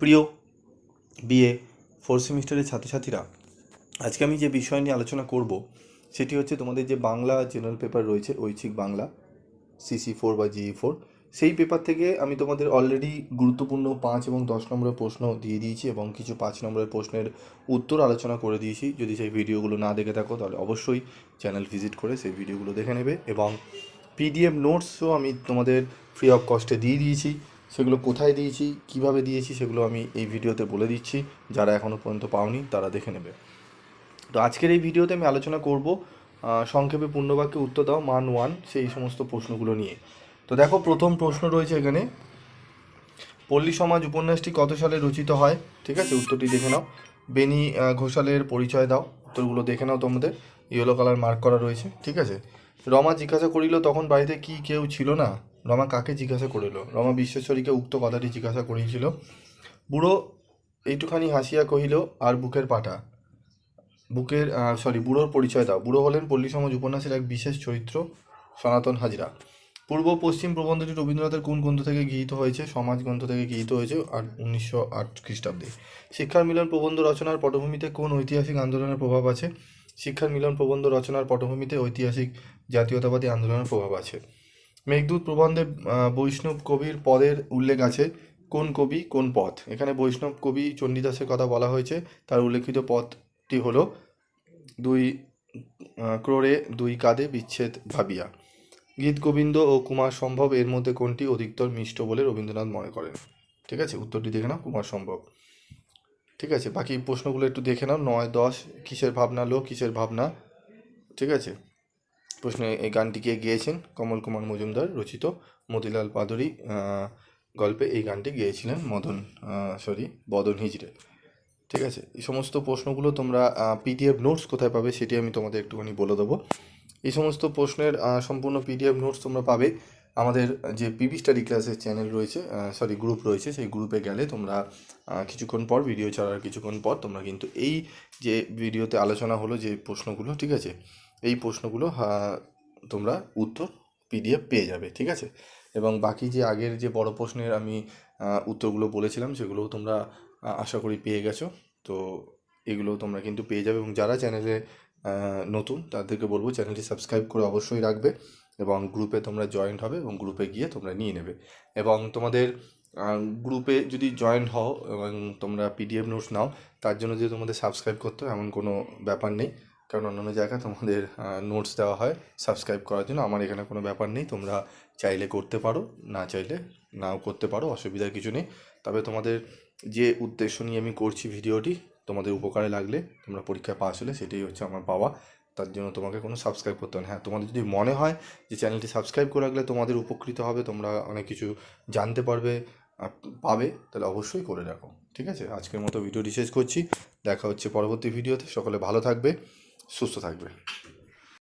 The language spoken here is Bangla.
প্রিয় বিএ ফোর্থ সেমিস্টারের ছাত্রছাত্রীরা, আজকে আমি যে বিষয় নিয়ে আলোচনা করব সেটি হচ্ছে তোমাদের যে বাংলা জেনারেল পেপার রয়েছে, ঐচ্ছিক বাংলা CC4 বা GE4, সেই পেপার থেকে আমি তোমাদের অলরেডি গুরুত্বপূর্ণ 5 এবং 10 নম্বরের প্রশ্ন দিয়ে দিয়েছি এবং কিছু 5 নম্বরের প্রশ্নের উত্তর আলোচনা করে দিয়েছি। যদি সেই ভিডিওগুলো না দেখে থাকো তাহলে অবশ্যই চ্যানেল ভিজিট করে সেই ভিডিওগুলো দেখে নেবে, এবং PDF নোটসও আমি তোমাদের ফ্রি অফ কস্টে দিয়ে দিয়েছি। সেগুলো কোথায় দিয়েছি, কিভাবে দিয়েছি, সেগুলো আমি এই ভিডিওতে বলে দিচ্ছি। যারা এখনও পর্যন্ত পাওনি তারা দেখে নেবে। তো আজকের এই ভিডিওতে আমি আলোচনা করব সংক্ষেপে পূর্ণবাক্যে উত্তর দাও মান 1, সেই সমস্ত প্রশ্নগুলো নিয়ে। তো দেখো, প্রথম প্রশ্ন রয়েছে এখানে, পল্লী সমাজ উপন্যাসটি কত সালে রচিত হয়? ঠিক আছে, উত্তরটি দেখে নাও। বেনি ঘোষালের পরিচয় দাও। উত্তরগুলো দেখে নাও, তোমাদের ইয়েলো কালার মার্ক করা রয়েছে। ঠিক আছে। রমা জিজ্ঞাসা করিল, তখন বাড়িতে কি কেউ ছিল না? রমা কাকে জিজ্ঞাসা করিল? রমা বিশ্বেশ্বরীকে উক্ত কথাটি জিজ্ঞাসা করিয়াছিল। বুড়ো এইটুখানি হাসিয়া কহিল, আর বুকের পাটা। বুড়োর পরিচয় দাও। বুড়ো হলেন পল্লী সমাজ উপন্যাসের এক বিশেষ চরিত্র, সনাতন হাজরা। পূর্ব পশ্চিম প্রবন্ধটি রবীন্দ্রনাথের কোন গ্রন্থ থেকে গৃহীত হয়েছে? সমাজ গ্রন্থ থেকে গৃহীত হয়েছে 1908 খ্রিস্টাব্দে। শিক্ষার মিলন প্রবন্ধ রচনার পটভূমিতে কোন ঐতিহাসিক আন্দোলনের প্রভাব আছে? শিক্ষার মিলন প্রবন্ধ রচনার পটভূমিতে ঐতিহাসিক জাতীয়তাবাদী আন্দোলনের প্রভাব আছে। মেঘদূত প্রবন্ধে বৈষ্ণব কবির পদের উল্লেখ আছে। কোন কবি, কোন পদ? এখানে বৈষ্ণব কবি চণ্ডীদাসের কথা বলা হয়েছে। তার উল্লেখিত পদটি হলো, 2 ক্রোড়ে 2 কাঁধে বিচ্ছেদ ভাবিয়া। গীত গোবিন্দ ও কুমার সম্ভব এর মধ্যে কোনটি অধিকতর মিষ্ট বলে রবীন্দ্রনাথ মনে করেন? ঠিক আছে, উত্তরটি দেখে নাও, কুমার সম্ভব। ঠিক আছে, বাকি প্রশ্নগুলো একটু দেখে নাও। 9, 10, কিসের ভাবনা লো, কিসের ভাবনা। ঠিক আছে, প্রশ্নে এই গানটিকে গেয়েছেন কমল কুমার মজুমদার রচিত মতিলাল পাদুরী গল্পে এই গানটি গেয়েছিলেন বদন হিজড়ে। ঠিক আছে, এই সমস্ত প্রশ্নগুলো তোমরা PDF নোটস কোথায় পাবে সেটি আমি তোমাদের একটুখানি বলে দেবো। এই সমস্ত প্রশ্নের সম্পূর্ণ PDF নোটস তোমরা পাবে আমাদের যে পিবি স্টাডি ক্লাসের চ্যানেল রয়েছে, গ্রুপ রয়েছে। সেই গ্রুপে গেলে তোমরা কিছুক্ষণ পর, ভিডিও ছাড়ার কিছুক্ষণ পর, তোমরা কিন্তু এই যে ভিডিওতে আলোচনা হলো যে প্রশ্নগুলো, ঠিক আছে, এই প্রশ্নগুলো তোমরা উত্তর PDF পেয়ে যাবে। ঠিক আছে, এবং বাকি যে আগের যে বড় প্রশ্নের আমি উত্তরগুলো বলেছিলাম সেগুলোও তোমরা আশা করি পেয়ে গেছো। তো এগুলো তোমরা কিন্তু পেয়ে যাবে, এবং যারা চ্যানেলে নতুন তাদেরকে বলবো চ্যানেলটি সাবস্ক্রাইব করে অবশ্যই রাখবে, এবং গ্রুপে তোমরা জয়েন্ট হবে এবং গ্রুপে গিয়ে তোমরা নিয়ে নেবে। এবং তোমাদের গ্রুপে যদি জয়েন্ট হও এবং তোমরা PDF নোটস নাও, তার জন্য যে তোমাদের সাবস্ক্রাইব করতে হয় এমন কোনো ব্যাপার নেই, কারণ অন্যান্য জায়গায় তোমাদের নোটস দেওয়া হয় সাবস্ক্রাইব করার জন্য। আমার এখানে কোনো ব্যাপার নেই, তোমরা চাইলে করতে পারো, না চাইলে নাও করতে পারো, অসুবিধার কিছু নেই। তবে তোমাদের যে উদ্দেশ্য নিয়ে আমি করছি ভিডিওটি, তোমাদের উপকারে লাগলে, তোমরা পরীক্ষায় পাস হলে, সেটাই হচ্ছে আমার পাওয়া। তার জন্য তোমাকে কোনো সাবস্ক্রাইব করতে হবে না। হ্যাঁ, তোমাদের যদি মনে হয় যে চ্যানেলটি সাবস্ক্রাইব করে রাখলে তোমাদের উপকৃত হবে, তোমরা অনেক কিছু জানতে পারবে, পাবে, তাহলে অবশ্যই করে রাখো। ঠিক আছে, আজকের মতো ভিডিওটি শেষ করছি। দেখা হচ্ছে পরবর্তী ভিডিওতে। সকলে ভালো থাকবে, সুস্থ থাকবে।